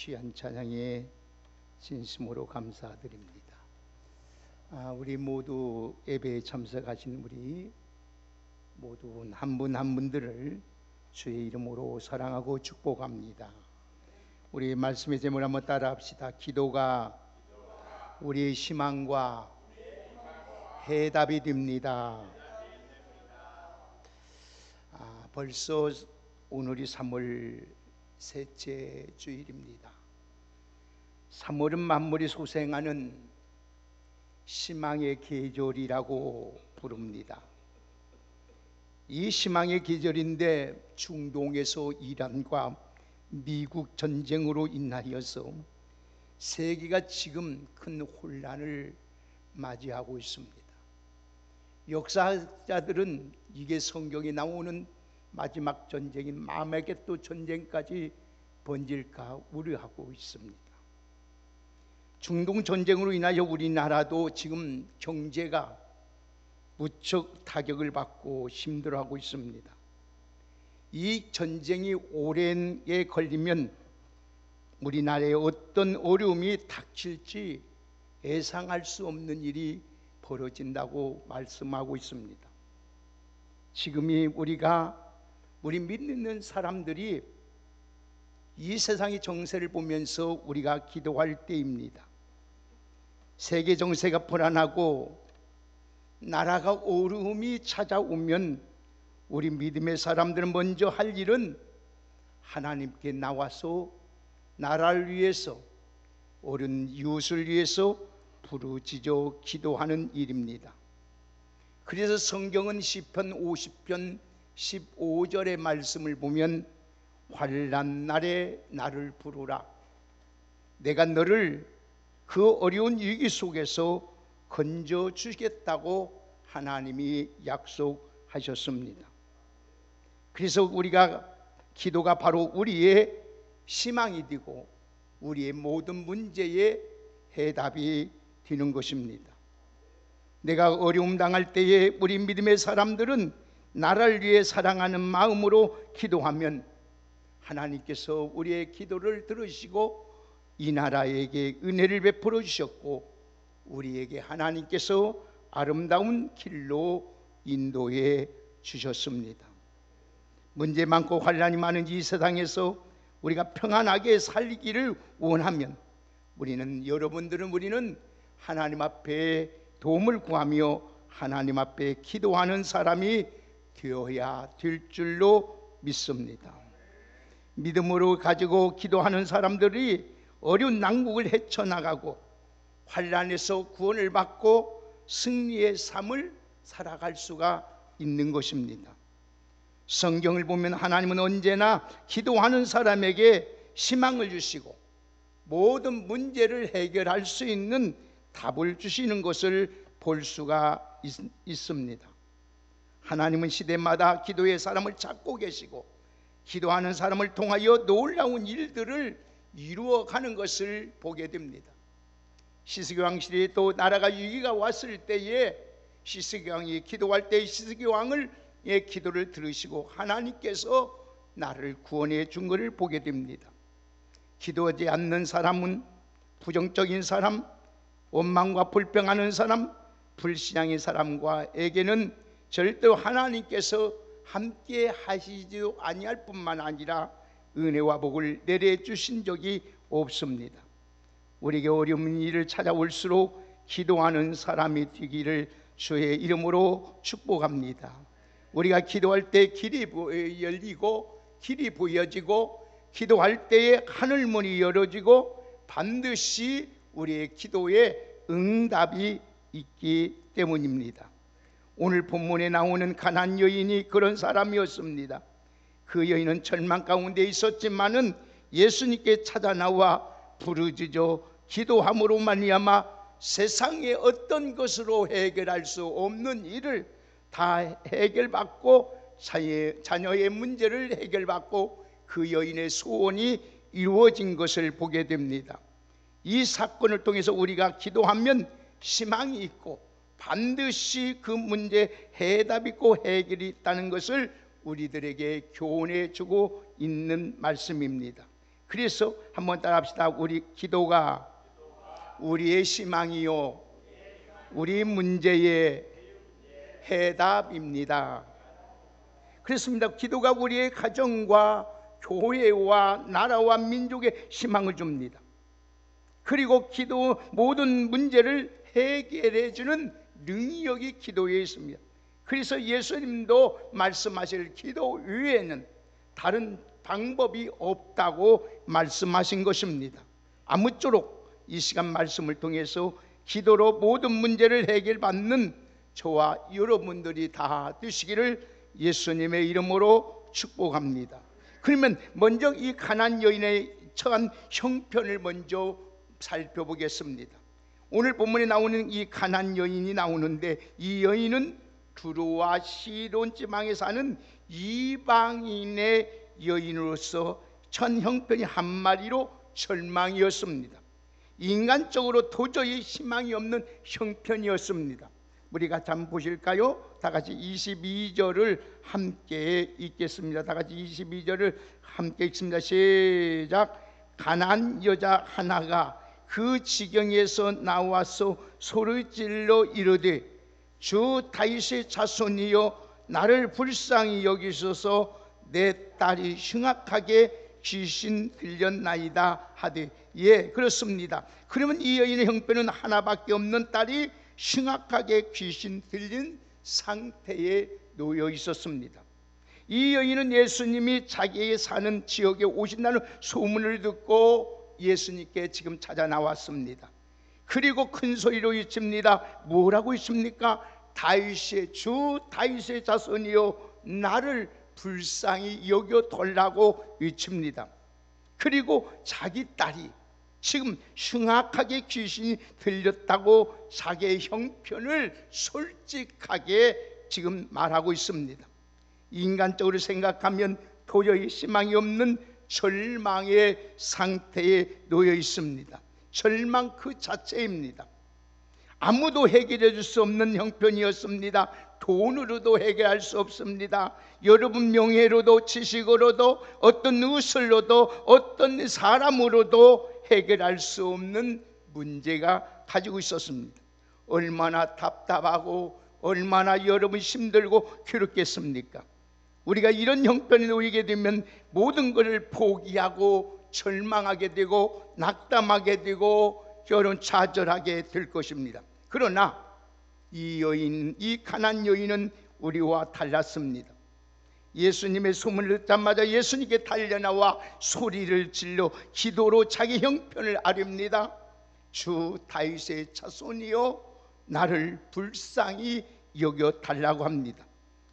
귀한 찬양에 진심으로 감사드립니다. 우리 모두 예배에 참석하신 우리 모두 한 분 한 분들을 주의 이름으로 사랑하고 축복합니다. 우리 말씀의 제목을 한번 따라합시다. 기도가 우리의 희망과 해답이 됩니다. 벌써 오늘이 3월 셋째 주일입니다. 3월은 만물이 소생하는 희망의 계절이라고 부릅니다. 이 희망의 계절인데 중동에서 이란과 미국 전쟁으로 인하여서 세계가 지금 큰 혼란을 맞이하고 있습니다. 역사자들은 이게 성경에 나오는 마지막 전쟁인 마메게도 전쟁까지 번질까 우려하고 있습니다. 중동 전쟁으로 인하여 우리나라도 지금 경제가 무척 타격을 받고 힘들어하고 있습니다. 이 전쟁이 오랜에 걸리면 우리나라에 어떤 어려움이 닥칠지 예상할 수 없는 일이 벌어진다고 말씀하고 있습니다. 지금이 우리 믿는 사람들이 이 세상의 정세를 보면서 우리가 기도할 때입니다. 세계 정세가 불안하고 나라가 어려움이 찾아오면 우리 믿음의 사람들은 먼저 할 일은 하나님께 나와서 나라를 위해서 어려운 이웃을 위해서 부르짖어 기도하는 일입니다. 그래서 성경은 시편 50편 15절의 말씀을 보면 환난 날에 나를 부르라. 내가 너를 그 어려운 위기 속에서 건져 주겠다고 하나님이 약속하셨습니다. 그래서 기도가 바로 우리의 희망이 되고 우리의 모든 문제의 해답이 되는 것입니다. 내가 어려움 당할 때에 우리 믿음의 사람들은 나라를 위해 사랑하는 마음으로 기도하면 하나님께서 우리의 기도를 들으시고 이 나라에게 은혜를 베풀어 주셨고 우리에게 하나님께서 아름다운 길로 인도해 주셨습니다. 문제 많고 환난이 많은 이 세상에서 우리가 평안하게 살기를 원하면 우리는 하나님 앞에 도움을 구하며 하나님 앞에 기도하는 사람이 되어야 될 줄로 믿습니다. 믿음으로 가지고 기도하는 사람들이 어려운 난국을 헤쳐나가고 환난에서 구원을 받고 승리의 삶을 살아갈 수가 있는 것입니다. 성경을 보면 하나님은 언제나 기도하는 사람에게 희망을 주시고 모든 문제를 해결할 수 있는 답을 주시는 것을 볼 수가 있습니다. 하나님은 시대마다 기도의 사람을 찾고 계시고 기도하는 사람을 통하여 놀라운 일들을 이루어가는 것을 보게 됩니다. 시스기 왕 시대에 또 나라가 위기가 왔을 때에 시스기 왕이 기도할 때 시스기 왕의 기도를 들으시고 하나님께서 나를 구원해 준 것을 보게 됩니다. 기도하지 않는 사람은 부정적인 사람, 원망과 불평하는 사람, 불신앙의 사람과에게는 절대로 하나님께서 함께 하시지도 아니할 뿐만 아니라 은혜와 복을 내려주신 적이 없습니다. 우리에게 어려운 일을 찾아올수록 기도하는 사람이 되기를 주의 이름으로 축복합니다. 우리가 기도할 때 길이 열리고 길이 보여지고 기도할 때에 하늘문이 열어지고 반드시 우리의 기도에 응답이 있기 때문입니다. 오늘 본문에 나오는 가나안 여인이 그런 사람이었습니다. 그 여인은 절망 가운데 있었지만은 예수님께 찾아 나와 부르짖어 기도함으로 말미암아 세상의 어떤 것으로 해결할 수 없는 일을 다 해결받고 자녀의 문제를 해결받고 그 여인의 소원이 이루어진 것을 보게 됩니다. 이 사건을 통해서 우리가 기도하면 희망이 있고 반드시 그 문제 해답이 있고 해결이 있다는 것을 우리들에게 교훈해 주고 있는 말씀입니다. 그래서 한번 따라합시다. 우리 기도가 우리의 희망이요 우리 문제의 해답입니다. 그렇습니다. 기도가 우리의 가정과 교회와 나라와 민족에 희망을 줍니다. 그리고 기도 모든 문제를 해결해 주는 능력이 기도에 있습니다. 그래서 예수님도 말씀하실 기도 외에는 다른 방법이 없다고 말씀하신 것입니다. 아무쪼록 이 시간 말씀을 통해서 기도로 모든 문제를 해결받는 저와 여러분들이 다 되시기를 예수님의 이름으로 축복합니다. 그러면 먼저 이 가난안 여인의 처한 형편을 먼저 살펴보겠습니다. 오늘 본문에 나오는 이 가난안 여인이 나오는데, 이 여인은 두로와 시돈 지방에 사는 이방인의 여인으로서 첫 형편이 한 마리로 절망이었습니다. 인간적으로 도저히 희망이 없는 형편이었습니다. 우리 같이 한번 보실까요? 다 같이 22절을 함께 읽겠습니다. 다 같이 22절을 함께 읽습니다. 시작. 가난안 여자 하나가 그 지경에서 나와서 소리질러 이르되, 주 다윗의 자손이여 나를 불쌍히 여기소서, 내 딸이 흉악하게 귀신 들렸나이다 하되. 예, 그렇습니다. 그러면 이 여인의 형편은 하나밖에 없는 딸이 흉악하게 귀신 들린 상태에 놓여 있었습니다. 이 여인은 예수님이 자기의 사는 지역에 오신다는 소문을 듣고 예수님께 지금 찾아 나왔습니다. 그리고 큰 소리로 외칩니다. 뭐라고 있습니까? 다윗의 주 다윗의 자손이여 나를 불쌍히 여겨 달라고 외칩니다. 그리고 자기 딸이 지금 흉악하게 귀신이 들렸다고 자기의 형편을 솔직하게 지금 말하고 있습니다. 인간적으로 생각하면 도저히 희망이 없는 절망의 상태에 놓여 있습니다. 절망 그 자체입니다. 아무도 해결해 줄 수 없는 형편이었습니다. 돈으로도 해결할 수 없습니다. 여러분 명예로도 지식으로도 어떤 의술로도 어떤 사람으로도 해결할 수 없는 문제가 가지고 있었습니다. 얼마나 답답하고 얼마나 여러분 힘들고 괴롭겠습니까? 우리가 이런 형편에 놓이게 되면 모든 것을 포기하고 절망하게 되고 낙담하게 되고 여러분 좌절하게 될 것입니다. 그러나 이 여인, 이 가난안 여인은 우리와 달랐습니다. 예수님의 소문을 듣자마자 예수님께 달려나와 소리를 질러 기도로 자기 형편을 아렵니다. 주 다윗의 자손이여 나를 불쌍히 여겨 달라고 합니다.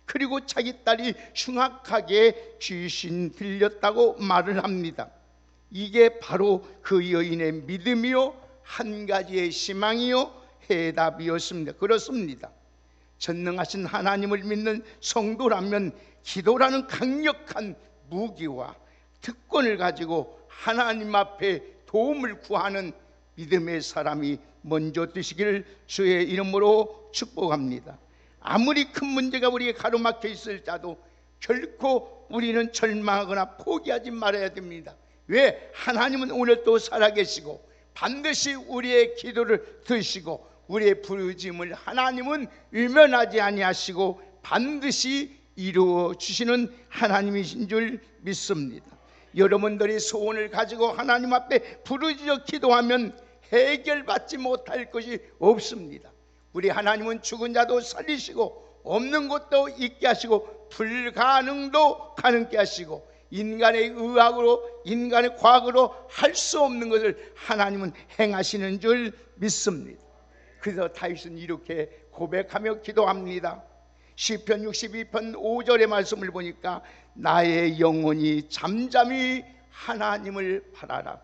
그리고 자기 딸이 흉악하게 귀신 들렸다고 말을 합니다. 이게 바로 그 여인의 믿음이요 한 가지의 희망이요 해답이었습니다. 그렇습니다. 전능하신 하나님을 믿는 성도라면 기도라는 강력한 무기와 특권을 가지고 하나님 앞에 도움을 구하는 믿음의 사람이 먼저 되시기를 주의 이름으로 축복합니다. 아무리 큰 문제가 우리에게 가로막혀 있을지라도 결코 우리는 절망하거나 포기하지 말아야 됩니다. 왜? 하나님은 오늘도 살아계시고 반드시 우리의 기도를 들으시고 우리의 부르짐을 하나님은 외면하지 아니하시고 반드시 이루어 주시는 하나님이신 줄 믿습니다. 여러분들이 소원을 가지고 하나님 앞에 부르짖어 기도하면 해결받지 못할 것이 없습니다. 우리 하나님은 죽은 자도 살리시고 없는 것도 있게 하시고 불가능도 가능케 하시고 인간의 의학으로 인간의 과학으로 할 수 없는 것을 하나님은 행하시는 줄 믿습니다. 그래서 다윗은 이렇게 고백하며 기도합니다. 시편 62편 5절의 말씀을 보니까 나의 영혼이 잠잠히 하나님을 바라라.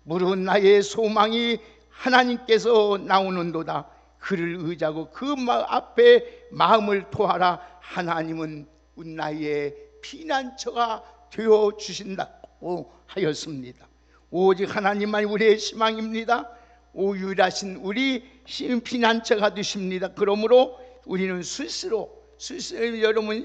무릇 나의 소망이 하나님께서 나오는도다. 그를 의지하고 그 앞에 마음을 토하라. 하나님은 나의 피난처가 되어 주신다고 하였습니다. 오직 하나님만이 우리의 희망입니다. 유일하신 우리 피난처가 되십니다. 그러므로 우리는 수시로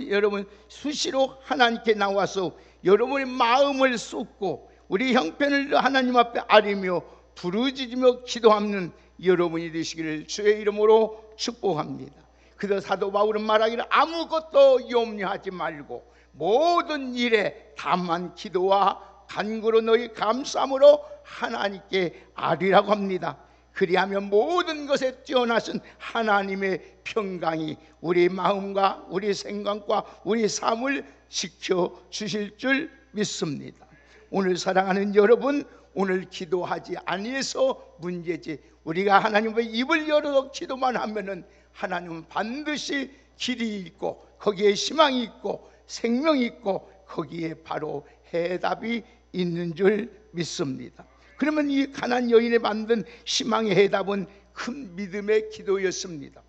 여러분 수시로 하나님께 나와서 여러분의 마음을 쏟고 우리 형편을 하나님 앞에 아리며 부르짖으며 기도하는 여러분이 되시기를 주의 이름으로 축복합니다. 그래서 사도 바울은 말하기를 아무것도 염려하지 말고 모든 일에 다만 기도와 간구로 너희 감사함으로 하나님께 아뢰라고 합니다. 그리하면 모든 것에 뛰어나신 하나님의 평강이 우리 마음과 우리 생각과 우리 삶을 지켜주실 줄 믿습니다. 오늘 사랑하는 여러분, 오늘 기도하지 아니해서 문제지 우리가 하나님 앞에 입을 열어서 기도만 하면은 하나님은 반드시 길이 있고 거기에 희망이 있고 생명이 있고 거기에 바로 해답이 있는 줄 믿습니다. 그러면 이 가나안 여인에 만든 희망의 해답은 큰 믿음의 기도였습니다.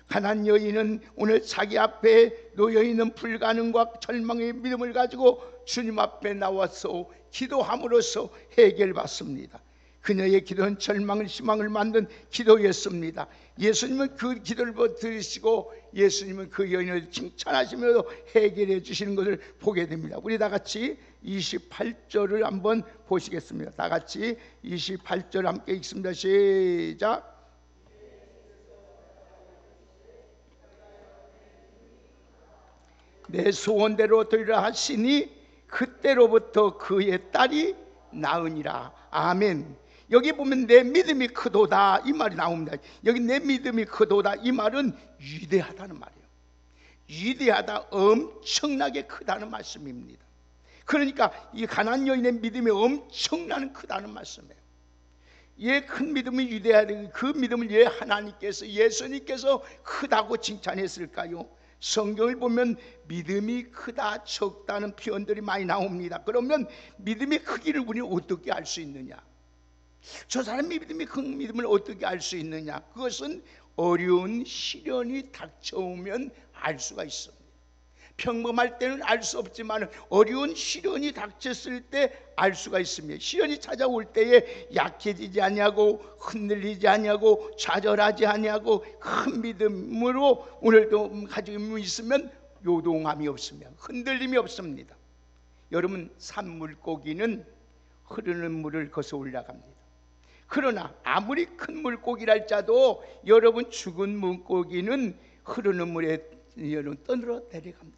가나안 여인은 오늘 자기 앞에 놓여있는 불가능과 절망의 믿음을 가지고 주님 앞에 나와서 기도함으로써 해결받습니다. 그녀의 기도는 절망을 희망을 만든 기도였습니다. 예수님은 그 기도를 들으시고 예수님은 그 여인을 칭찬하시면서 해결해 주시는 것을 보게 됩니다. 우리 다 같이 28절을 한번 보시겠습니다. 다 같이 28절 함께 읽습니다. 시작. 내 소원대로 되리라 하시니 그때로부터 그의 딸이 나으니라. 아멘. 여기 보면 내 믿음이 크도다 이 말이 나옵니다. 여기 내 믿음이 크도다 이 말은 위대하다는 말이에요. 위대하다, 엄청나게 크다는 말씀입니다. 그러니까 이 가나안 여인의 믿음이 엄청나게 크다는 말씀이에요. 얘 큰 믿음이 위대하다. 그 믿음을 왜 하나님께서 예수님께서 크다고 칭찬했을까요? 성경을 보면 믿음이 크다 적다는 표현들이 많이 나옵니다. 그러면 믿음의 크기를 우리는 어떻게 알 수 있느냐? 저 사람의 믿음이 큰 믿음을 어떻게 알 수 있느냐? 그것은 어려운 시련이 닥쳐오면 알 수가 있습니다. 평범할 때는 알 수 없지만 어려운 시련이 닥쳤을 때 알 수가 있습니다. 시련이 찾아올 때에 약해지지 아니하고 흔들리지 아니하고 좌절하지 아니하고 큰 믿음으로 오늘도 가지고 있으면 요동함이 없습니다. 흔들림이 없습니다. 여러분, 산물고기는 흐르는 물을 거쳐 올라갑니다. 그러나 아무리 큰 물고기랄지라도 여러분, 죽은 물고기는 흐르는 물에 떠들어 내려갑니다.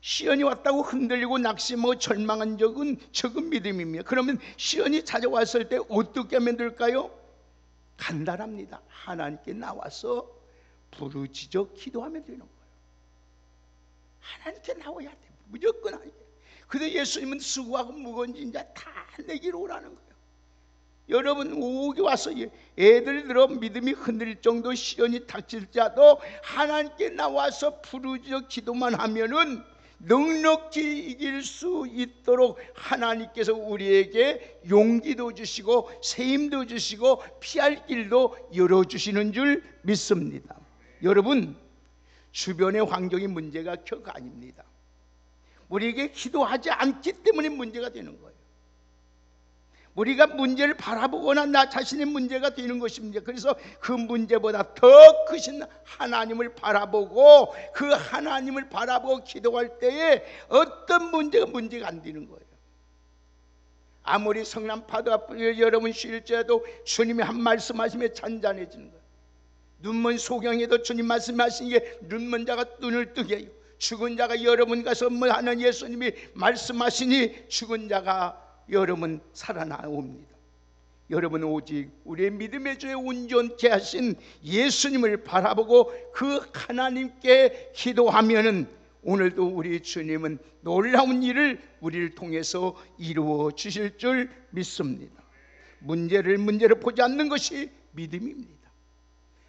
시련이 왔다고 흔들리고 낙심하고 절망한 적은 적은 믿음입니다. 그러면 시련이 찾아왔을 때 어떻게 하면 될까요? 간단합니다. 하나님께 나와서 부르짖어 기도하면 되는 거예요. 하나님께 나와야 돼. 무조건 하나님께. 그래서 예수님은 수고하고 무거운 짐자 다 내기로 오라는 거예요. 여러분, 오기 와서 애들 들어 믿음이 흔들릴 정도 시련이 닥칠지라도 하나님께 나와서 부르짖어 기도만 하면은 넉넉히 이길 수 있도록 하나님께서 우리에게 용기도 주시고 세임도 주시고 피할 길도 열어주시는 줄 믿습니다. 여러분, 주변의 환경이 문제가 결코 아닙니다. 우리에게 기도하지 않기 때문에 문제가 되는 거예요. 우리가 문제를 바라보거나 나 자신의 문제가 되는 것입니다. 그래서 그 문제보다 더 크신 하나님을 바라보고 그 하나님을 바라보고 기도할 때에 어떤 문제가 안 되는 거예요. 아무리 성난파도가 여러분 쉴지라도 주님이 한 말씀하시면 잔잔해지는 거예요. 눈먼 소경에도 주님 말씀하신 게 눈먼 자가 눈을 뜨게 해요. 죽은 자가 여러분 가서 뭐 하는 예수님이 말씀하시니 죽은 자가 여러분 살아나옵니다. 여러분, 오직 우리의 믿음의 주에 온전케 하신 예수님을 바라보고 그 하나님께 기도하면은 오늘도 우리 주님은 놀라운 일을 우리를 통해서 이루어 주실 줄 믿습니다. 문제를 보지 않는 것이 믿음입니다.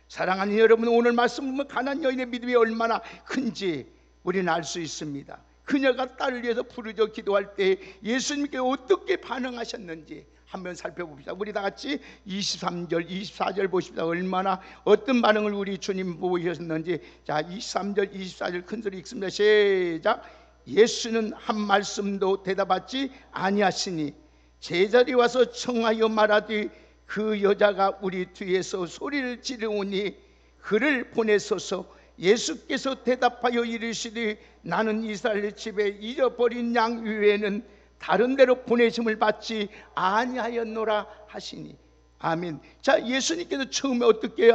사랑하는 여러분, 오늘 말씀 보면 가나안 여인의 믿음이 얼마나 큰지 우리는 알 수 있습니다. 그녀가 딸을 위해서 부르짖어 기도할 때 예수님께 어떻게 반응하셨는지 한번 살펴봅시다. 우리 다 같이 23절, 24절 보십시다. 얼마나 어떤 반응을 우리 주님 보이셨는지. 자, 23절, 24절 큰소리 읽습니다. 시작. 예수는 한 말씀도 대답하지 아니하시니 제자리 와서 청하여 말하되 그 여자가 우리 뒤에서 소리를 지르오니 그를 보내소서. 예수께서 대답하여 이르시되 나는 이스라엘 집에 잃어버린 양 위에는 다른 데로 보내심을 받지 아니하였노라 하시니. 아멘. 자, 예수님께서 처음에 어떻게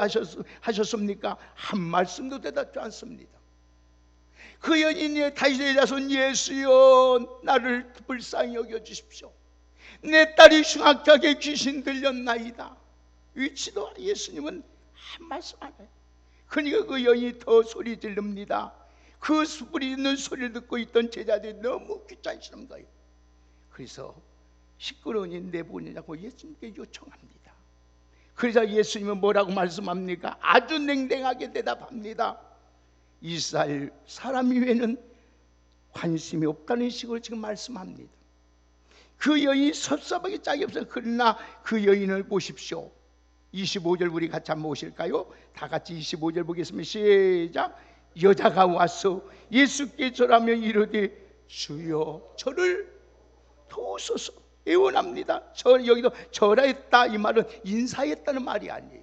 하셨습니까? 한 말씀도 대답지 않습니다. 그 여인이 다윗의 자손 예수여, 나를 불쌍히 여겨주십시오. 내 딸이 흉악하게 귀신 들렸나이다. 위치도 예수님은 한 말씀 안 해요. 그러니까 그 여인이 더 소리 지릅니다. 그 소리 있는 소리를 듣고 있던 제자들이 너무 귀찮으시는 거예요. 그래서 시끄러우니 내보내자고 예수님께 요청합니다. 그러자 예수님은 뭐라고 말씀합니까? 아주 냉랭하게 대답합니다. 이스라엘 사람 이외에는 관심이 없다는 식으로 지금 말씀합니다. 그 여인이 섭섭하게 짝이 없어요. 그러나 그 여인을 보십시오. 25절 우리 같이 한번 보실까요? 다 같이 25절 보겠습니다. 시작. 여자가 와서 예수께 절하며 이르되 주여 저를 도우소서. 애원합니다. 여기도 절하였다 이 말은 인사했다는 말이 아니에요.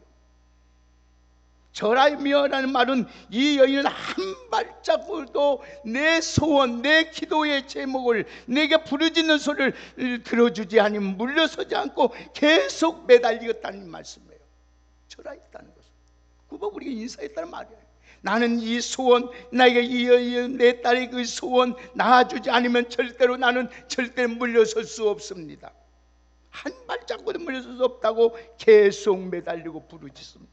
절하며라는 말은 이 여인은 한 발자국도 내 소원, 내 기도의 제목을 내게 부르짖는 소리를 들어주지 않으면 물러서지 않고 계속 매달리겠다는 말씀이에요. 절하였다는 것은 그거 우리가 인사했다는 말이에요. 나는 이 소원, 나에게 이 여인, 내 딸의 그 소원 낳아주지 않으면 나는 절대로 물러설 수 없습니다. 한 발자국도 물러설 수 없다고 계속 매달리고 부르짖습니다.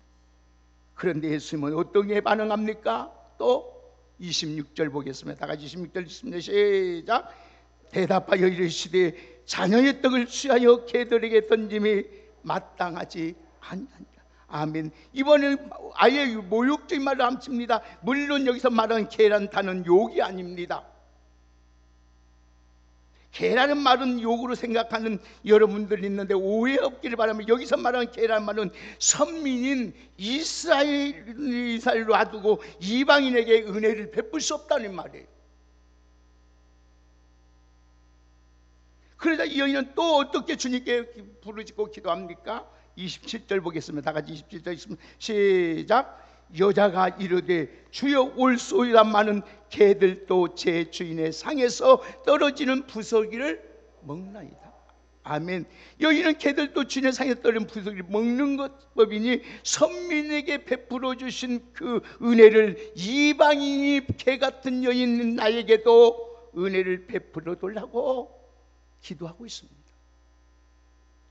그런데 예수님은 어떻게 반응합니까? 또 26절 보겠습니다. 다 같이 26절 읽습니다. 시작. 대답하여 이르시되 자녀의 떡을 취하여 개들에게 던짐이 마땅하지 아니하니라. 아멘. 이번엔 아예 모욕적인 말을 함칩니다. 물론 여기서 말하는 개라는 단어는 욕이 아닙니다. 개라는 말은 욕으로 생각하는 여러분들이 있는데 오해 없기를 바랍니다. 여기서 말하는 개라는 말은 선민인 이스라엘로 놔두고 이방인에게 은혜를 베풀 수 없다는 말이에요. 그러자 이 여인은 또 어떻게 주님께 부르짖고 기도합니까? 27절 보겠습니다. 다 같이 27절 있습니다. 시작. 여자가 이르되 주여 올소이다마는 개들도 제 주인의 상에서 떨어지는 부서기를 먹나이다. 아멘. 여기는 개들도 주인의 상에서 떨어지는 부서기를 먹는 것법이니 선민에게 베풀어 주신 그 은혜를 이방인이 개 같은 여인 나에게도 은혜를 베풀어 달라고 기도하고 있습니다.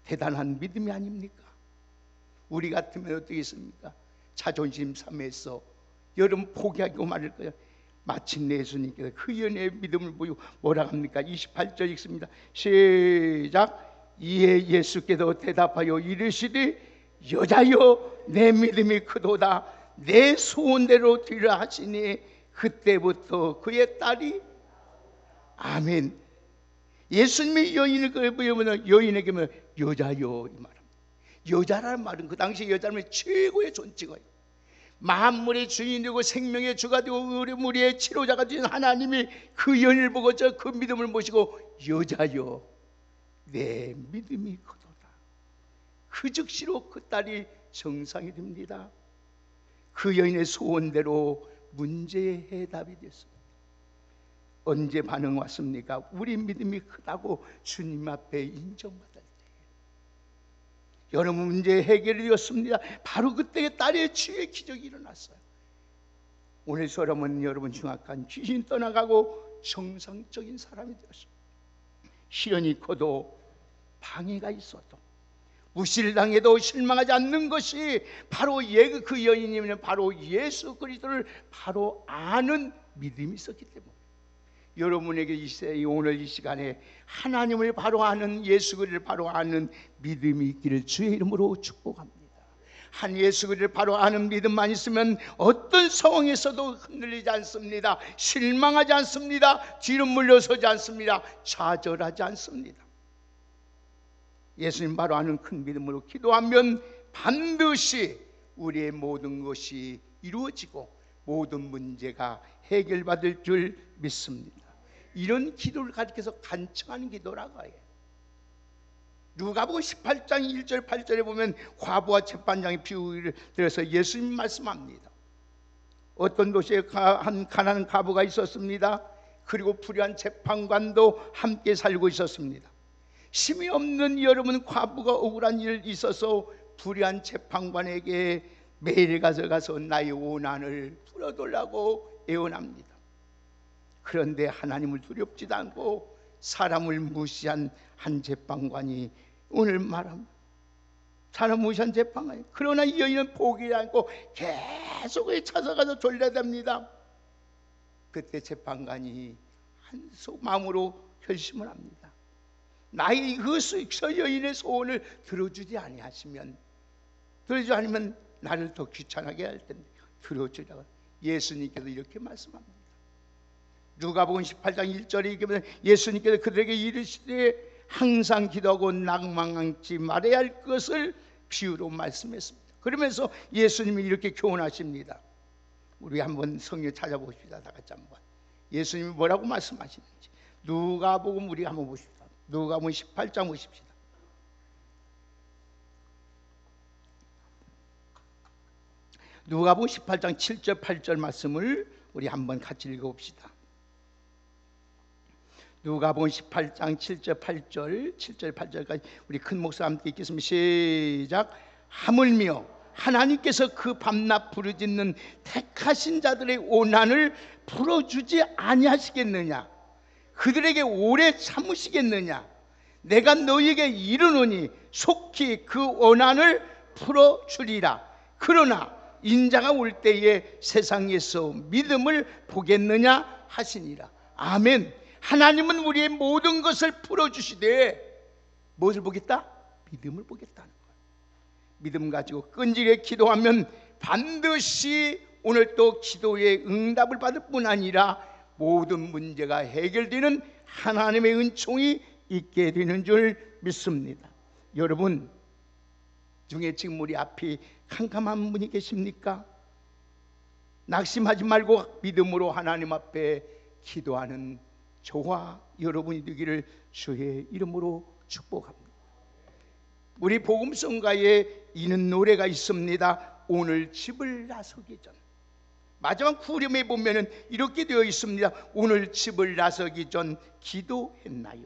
대단한 믿음이 아닙니까? 우리 같으면 어떻겠습니까? 자존심 상해서 여러분 포기하고 말을 거예요. 마침내 예수님께서 그 연애의 믿음을 보이고 뭐라 합니까? 28절 읽습니다. 시작. 이에 예수께서 대답하여 이르시되 여자여 내 믿음이 크도다 내 소원대로 되리라 하시니 그때부터 그의 딸이 아멘. 예수님이 여인을 보면 여인에게 여자여 이 말. 여자라는 말은 그 당시 여자는 최고의 존칭어예요. 만물의 주인이고 생명의 주가 되고 우리의 치료자가 되신 하나님이 그 여인을 보고 그 믿음을 모시고 여자여 내 믿음이 크도다. 그 즉시로 그 딸이 정상이 됩니다. 그 여인의 소원대로 문제의 해답이 됐습니다. 언제 반응 왔습니까? 우리 믿음이 크다고 주님 앞에 인정받을 때 여러분 문제 해결이 되었습니다. 바로 그때 딸의 치유의 기적이 일어났어요. 오늘 여러분 흉악한 귀신 떠나가고 정상적인 사람이 되었습니다. 시련이 커도 방해가 있어도 무시를 당해도 실망하지 않는 것이 바로 그 여인이면 바로 예수 그리스도를 바로 아는 믿음이 있었기 때문에 여러분에게 오늘 이 시간에 하나님을 바로 아는 예수 그리스도를 바로 아는 믿음이 있기를 주의 이름으로 축복합니다. 한 예수 그리스도를 바로 아는 믿음만 있으면 어떤 상황에서도 흔들리지 않습니다. 실망하지 않습니다. 뒤로 물러서지 않습니다. 좌절하지 않습니다. 예수님 바로 아는 큰 믿음으로 기도하면 반드시 우리의 모든 것이 이루어지고 모든 문제가 해결받을 줄 믿습니다. 이런 기도를 가리켜서 간청하는 기도라고 해요. 누가복음 18장 1절 8절에 보면 과부와 재판장의 비유를 들어서 예수님 말씀합니다. 어떤 도시에 한 가난한 과부가 있었습니다. 그리고 불의한 재판관도 함께 살고 있었습니다. 힘이 없는 여러분, 과부가 억울한 일 있어서 불의한 재판관에게 매일 가서 나의 원한을 풀어달라고 애원합니다. 그런데 하나님을 두렵지도 않고 사람을 무시한 한 재판관이 오늘 말합니다. 사람 무시한 재판관이, 그러나 이 여인은 포기하지 않고 계속 찾아가서 졸려댑니다. 그때 재판관이 한속 마음으로 결심을 합니다. 나의 저 여인의 소원을 들어주지 아니하시면, 들어주지 않으면 나를 더 귀찮게 할 텐데 들어주자고 예수님께서 이렇게 말씀합니다. 누가복음 18장 1절에 예수님께서 그들에게 이르시되 항상 기도하고 낙망하지 말아야 할 것을 비유로 말씀했습니다. 그러면서 예수님이 이렇게 교훈하십니다. 우리 한번 성경 찾아보십시다. 다 같이 한번 예수님이 뭐라고 말씀하시는지. 누가복음 우리 한번 보십시다. 누가복음 18장 보십시다. 누가복음 18장 7절 8절 말씀을 우리 한번 같이 읽어봅시다. 누가복음 18장 7절 8절 7절 8절까지 우리 큰 목사 함께 읽겠습니다. 시작. 하물며 하나님께서 그 밤낮 부르짖는 택하신 자들의 원한을 풀어주지 아니하시겠느냐? 그들에게 오래 참으시겠느냐? 내가 너희에게 이르노니 속히 그 원한을 풀어주리라. 그러나 인자가 올 때에 세상에서 믿음을 보겠느냐 하시니라. 아멘. 하나님은 우리의 모든 것을 풀어주시되 무엇을 보겠다? 믿음을 보겠다는 거예요. 믿음 가지고 끈질게 기도하면 반드시 오늘 또 기도의 응답을 받을 뿐 아니라 모든 문제가 해결되는 하나님의 은총이 있게 되는 줄 믿습니다. 여러분 중에 지금 우리 앞이 캄캄한 분이 계십니까? 낙심하지 말고 믿음으로 하나님 앞에 기도하는 저와 여러분이 되기를 주의 이름으로 축복합니다. 우리 복음성가에 이는 노래가 있습니다. 오늘 집을 나서기 전. 마지막 후렴에 보면은 이렇게 되어 있습니다. 오늘 집을 나서기 전 기도했나요?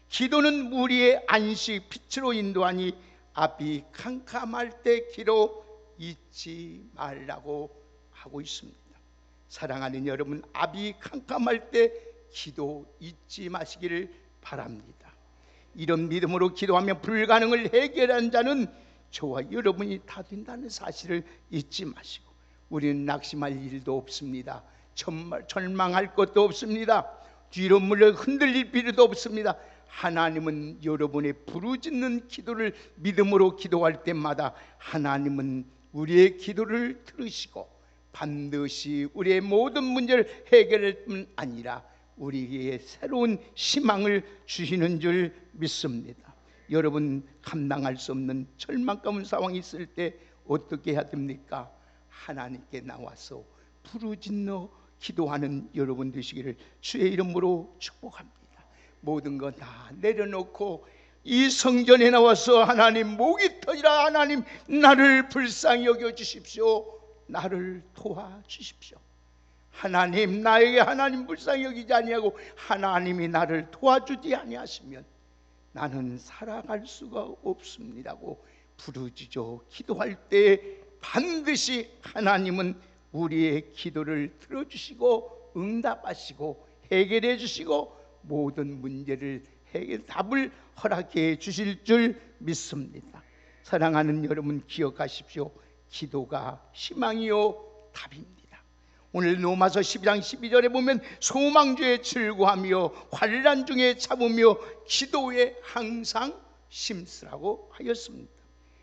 기도는 우리의 안식 빛으로 인도하니 앞이 캄캄할 때 기도 잊지 말라고 하고 있습니다. 사랑하는 여러분, 앞이 캄캄할 때 기도 잊지 마시기를 바랍니다. 이런 믿음으로 기도하면 불가능을 해결한 자는 저와 여러분이 다 된다는 사실을 잊지 마시고, 우리는 낙심할 일도 없습니다. 절망할 것도 없습니다. 뒤로 물러 흔들릴 필요도 없습니다. 하나님은 여러분의 부르짖는 기도를 믿음으로 기도할 때마다 하나님은 우리의 기도를 들으시고 반드시 우리의 모든 문제를 해결할 뿐 아니라 우리에게 새로운 희망을 주시는 줄 믿습니다. 여러분 감당할 수 없는 절망 가운 상황이 있을 때 어떻게 해야 됩니까? 하나님께 나와서 부르짖어 기도하는 여러분 되시기를 주의 이름으로 축복합니다. 모든 것 다 내려놓고 이 성전에 나와서 하나님 목이 터지라, 하나님 나를 불쌍히 여겨주십시오. 나를 도와주십시오. 하나님 나에게 하나님 불쌍히 여기지 아니하고 하나님이 나를 도와주지 아니하시면 나는 살아갈 수가 없습니다고 부르짖어 기도할 때 반드시 하나님은 우리의 기도를 들어주시고 응답하시고 해결해 주시고 모든 문제를 답을 허락해 주실 줄 믿습니다. 사랑하는 여러분 기억하십시오. 기도가 희망이요 답입니다. 오늘 로마서 12장 12절에 보면 소망주에 즐거하며 환난 중에 참으며 기도에 항상 심쓰라고 하였습니다.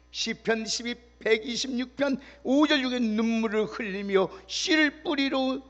시편 126편 5절 6에 눈물을 흘리며 씨를 뿌리러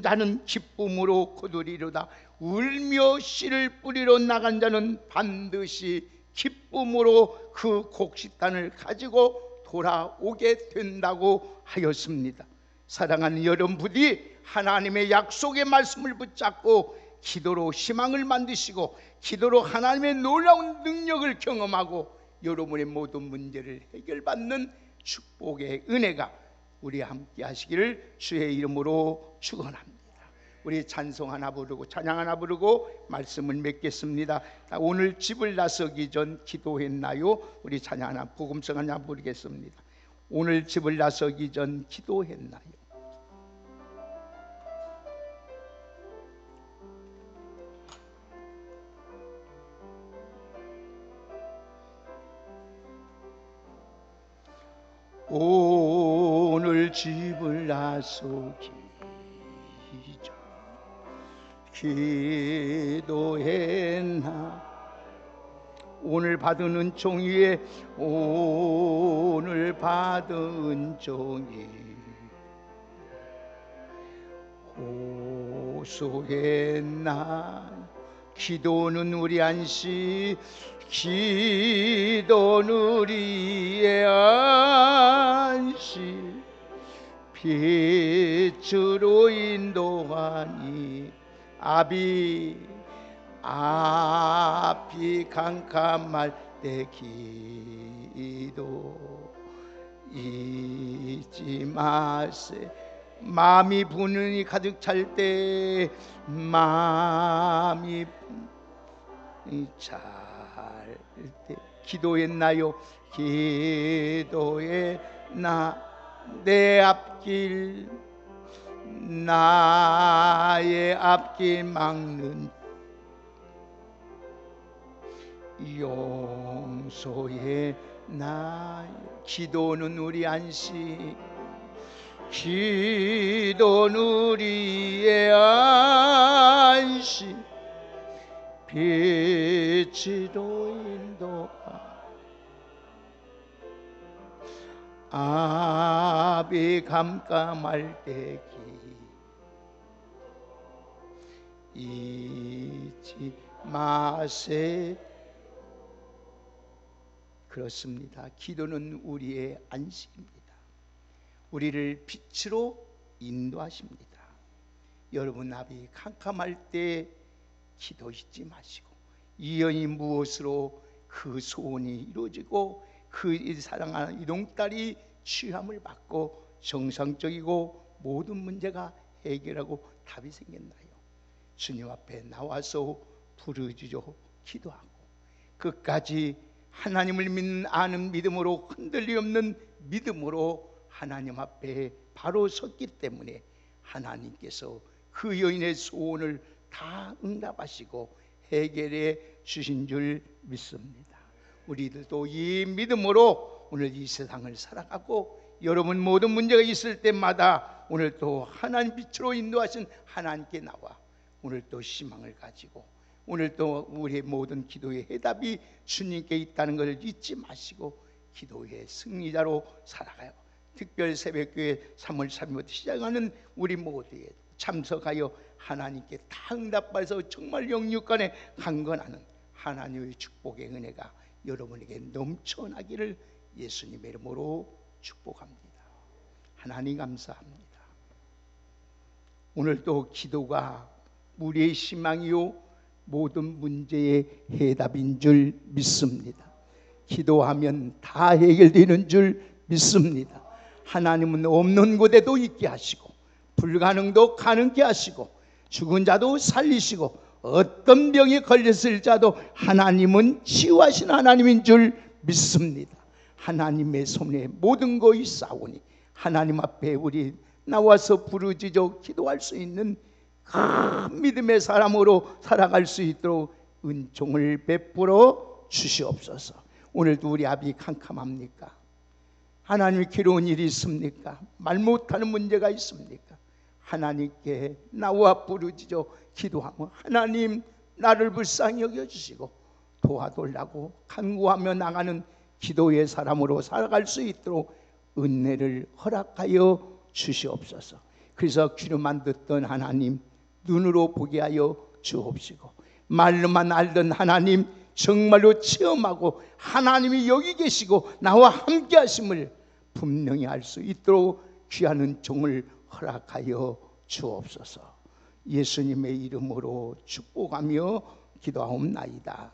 자는 기쁨으로 거두리로다. 울며 씨를 뿌리러 나간 자는 반드시 기쁨으로 그 곡식단을 가지고 돌아오게 된다고 하였습니다. 사랑하는 여러분 부디 하나님의 약속의 말씀을 붙잡고 기도로 희망을 만드시고 기도로 하나님의 놀라운 능력을 경험하고 여러분의 모든 문제를 해결받는 축복의 은혜가 우리 함께 하시기를 주의 이름으로 축원합니다. 우리 찬송 하나 부르고 찬양 하나 부르고 말씀을 맺겠습니다. 오늘 집을 나서기 전 기도했나요? 우리 찬양 하나 복음성 하나 부르겠습니다. 오늘 집을 나서기 전 기도했나요? 오늘 집을 나서기 전 기도했나? 오늘 받은 은총위에 오늘 받은 은총이 호소했나? 기도는 우리 안식, 기도는 우리의 안식, 빛으로 인도하니 앞이 캄캄할 때 기도 잊지 마세. 마음이 분이 가득 찰 때, 마음이 찰 때 기도했나요? 기도했나? 내 앞길, 나의 앞길 막는 용서했나요? 기도는 우리 안식, 기도는 우리의 안식, 빛으로 인도하 앞이 캄캄할 때 잊지 마세. 그렇습니다. 기도는 우리의 안식입니다. 우리를 빛으로 인도하십니다. 여러분 앞이 캄캄할 때 기도 잊지 마시고, 이 여인이 무엇으로 그 소원이 이루어지고 그 사랑하는 이동딸이 취함을 받고 정상적이고 모든 문제가 해결하고 답이 생겼나요? 주님 앞에 나와서 부르짖어 기도하고 끝까지 하나님을 믿는 아는 믿음으로, 흔들림 없는 믿음으로 하나님 앞에 바로 섰기 때문에 하나님께서 그 여인의 소원을 다 응답하시고 해결해 주신 줄 믿습니다. 우리들도 이 믿음으로 오늘 이 세상을 살아가고, 여러분 모든 문제가 있을 때마다 오늘 또 하나님 빛으로 인도하신 하나님께 나와 오늘 또 희망을 가지고, 오늘 또 우리의 모든 기도의 해답이 주님께 있다는 것을 잊지 마시고 기도의 승리자로 살아가요. 특별 새벽교회 3월 3일부터 시작하는 우리 모두에 참석하여 하나님께 다 응답받아서 정말 영육간에 강건하는 하나님의 축복의 은혜가 여러분에게 넘쳐나기를 예수님의 이름으로 축복합니다. 하나님 감사합니다. 오늘도 기도가 우리의 희망이요 모든 문제의 해답인 줄 믿습니다. 기도하면 다 해결되는 줄 믿습니다. 하나님은 없는 곳에도 있게 하시고 불가능도 가능케 하시고 죽은 자도 살리시고 어떤 병에 걸렸을 자도 하나님은 치유하신 하나님인 줄 믿습니다. 하나님의 손에 모든 것이 있사오니 하나님 앞에 우리 나와서 부르짖어 기도할 수 있는 큰 믿음의 사람으로 살아갈 수 있도록 은총을 베풀어 주시옵소서. 오늘도 우리 앞이 캄캄합니까? 하나님이 괴로운 일이 있습니까? 말 못하는 문제가 있습니까? 하나님께 나와 부르짖어 기도하며 하나님 나를 불쌍히 여겨주시고 도와달라고 간구하며 나가는 기도의 사람으로 살아갈 수 있도록 은혜를 허락하여 주시옵소서. 그래서 귀로만 듣던 하나님 눈으로 보게 하여 주옵시고, 말로만 알던 하나님 정말로 체험하고 하나님이 여기 계시고 나와 함께 하심을 분명히 알 수 있도록 귀한 은총을 허락하여 주옵소서. 예수님의 이름으로 축복하며 기도하옵나이다.